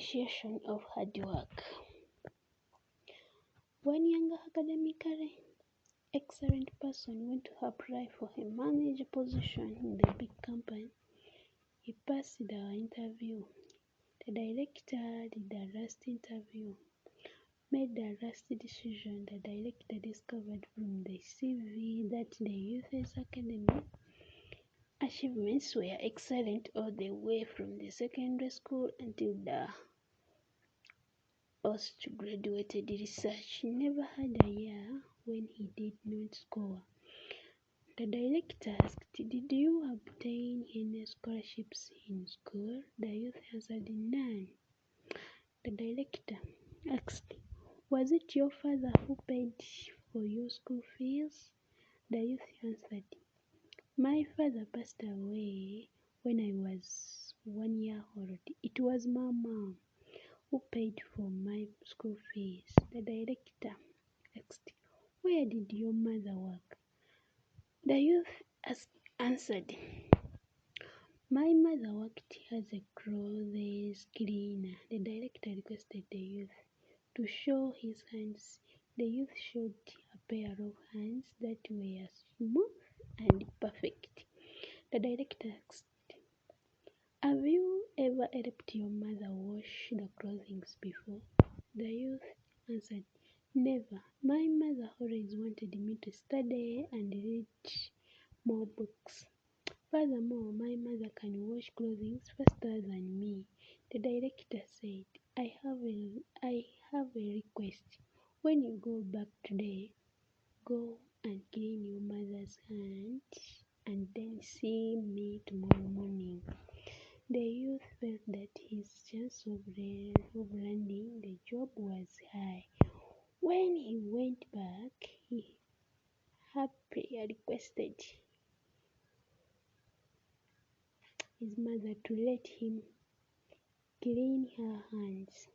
appreciation of hard work. One young academically excellent person went to apply for a manager position in the big company. He passed the interview. The director did the last interview, made the last decision. The director discovered from the CV that the youth's academic achievements were excellent all the way from the secondary school until the postgraduate research. Never had a year when he did not score. The director asked, "Did you obtain any scholarships in school?" The youth answered, "None." The director asked, "Was it your father who paid for your school fees?" The youth answered, "My father passed away when I was 1 year old. It was my mom who paid for my school fees." The director asked, "Where did your mother work?" The youth answered, "My mother worked as a clothes cleaner." The director requested the youth to show his hands. The youth showed a pair of hands that were smooth and perfect. The director asked, "Have you ever helped your mother wash the clothes before?" The youth answered, "Never. My mother always wanted me to study and read more books. Furthermore, my mother can wash clothes faster than me." The director said, I have a request. When you go back today, go and clean your mother's hands and then see me tomorrow morning." The youth felt that his chance of landing the job was high. When he went back, he happily requested his mother to let him clean her hands.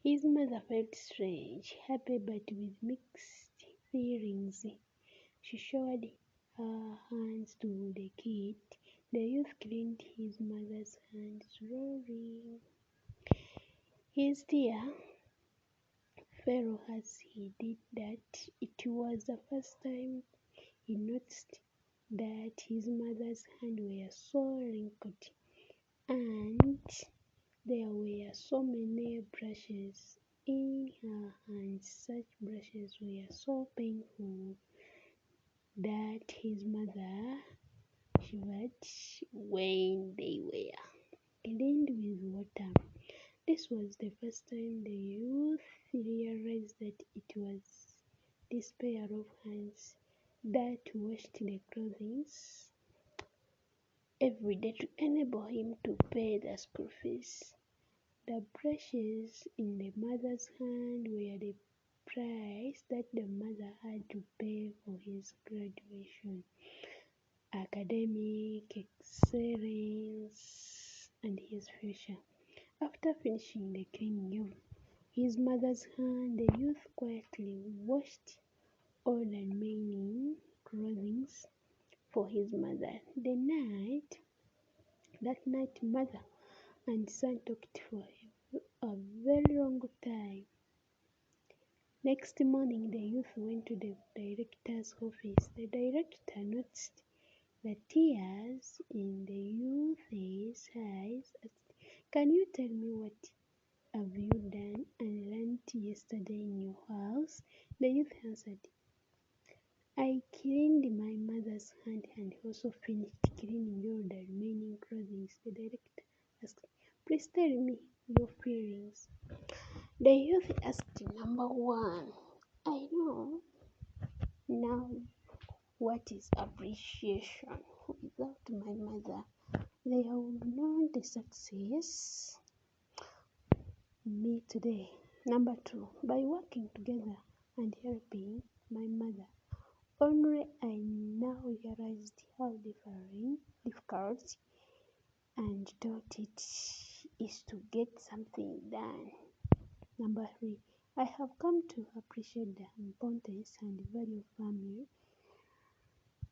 His mother felt strange, happy but with mixed feelings. She showed her hands to the kid. The youth cleaned his mother's hands slowly. His tear fell as he did that. It was the first time he noticed that his mother's hands were so wrinkled, and there were so many brushes in her hands. Such brushes were so painful that his mother shivered when they were cleaned with water. This was the first time the youth realized that it was this pair of hands that washed the clothes every day to enable him to pay the school fees. The brushes in the mother's hand were the price that the mother had to pay for his graduation, academic excellence, and his future. After finishing the cleaning of his mother's hand, the youth quietly washed all the remaining clothing for his mother. That night, mother and son talked for a very long time. Next morning, the youth went to the director's office. The director noticed the tears in the youth's eyes. Asked, "Can you tell me what have you done and learned yesterday in your house?" The youth answered, "I cleaned my mother's hand and also finished cleaning all the remaining clothing." The director asked, "Please tell me your feelings." The youth asked, "Number one, I know now what is appreciation. Without my mother, there would not be success me today. Number two, by working together and helping my mother, only I now realized how difficult and thought it is to get something done. Number three, I have come to appreciate the importance and value of family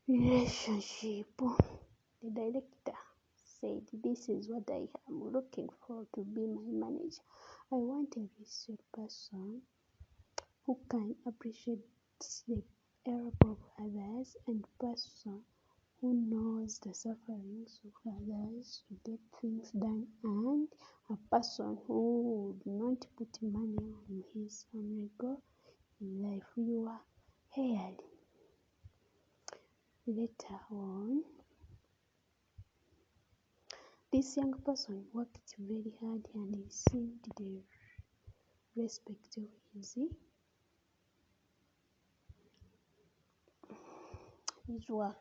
relationship." The director said, this is what I am looking for to be my manager. I want a research person who can appreciate the help of others and person who knows the sufferings of others to get things done, and a person who would not put money on his only goal in life. You are heard. Later on, this young person worked very hard and received the respect of his work.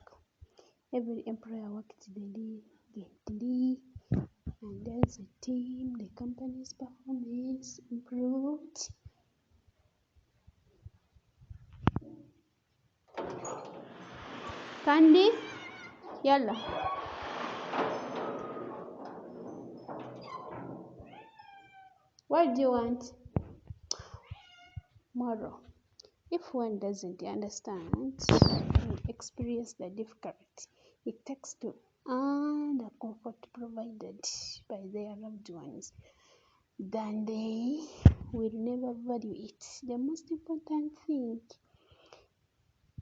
Every employer worked diligently, and as a team, the company's performance improved. Candy, yalla. What do you want? Moral. If one doesn't understand and experience the difficulty it takes to earn the comfort provided by their loved ones, then they will never value it. The most important thing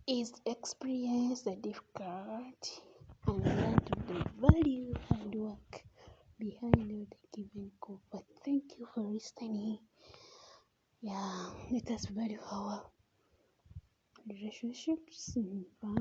is to experience the difficulty and learn to value hard work behind all the given comfort. Thank you for listening. Yeah, let us value our relationships and family.